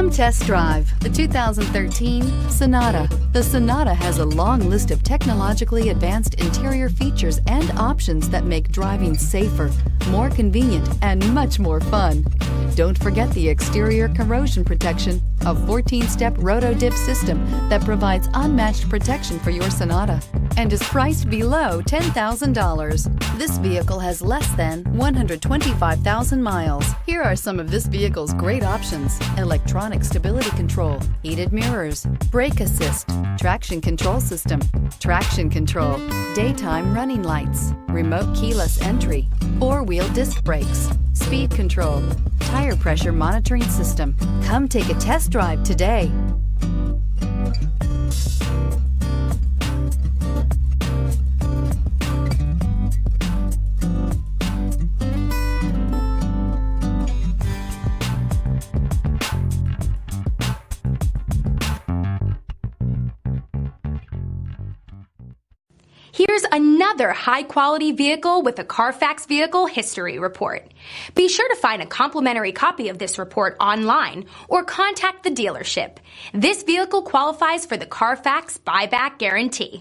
Come test drive the 2013 Sonata. The Sonata has a long list of technologically advanced interior features and options that make driving safer, more convenient, and much more fun. Don't forget the exterior corrosion protection, a 14-step roto-dip system that provides unmatched protection for your Sonata and is priced below $10,000. This vehicle has less than 125,000 miles. Here are some of this vehicle's great options: electronic stability control, heated mirrors, brake assist, traction control system, traction control, daytime running lights, remote keyless entry, four-wheel disc brakes, speed control, tire pressure monitoring system. Come take a test drive today. Here's another high-quality vehicle with a CARFAX Vehicle History Report. Be sure to find a complimentary copy of this report online or contact the dealership. This vehicle qualifies for the CARFAX Buyback Guarantee.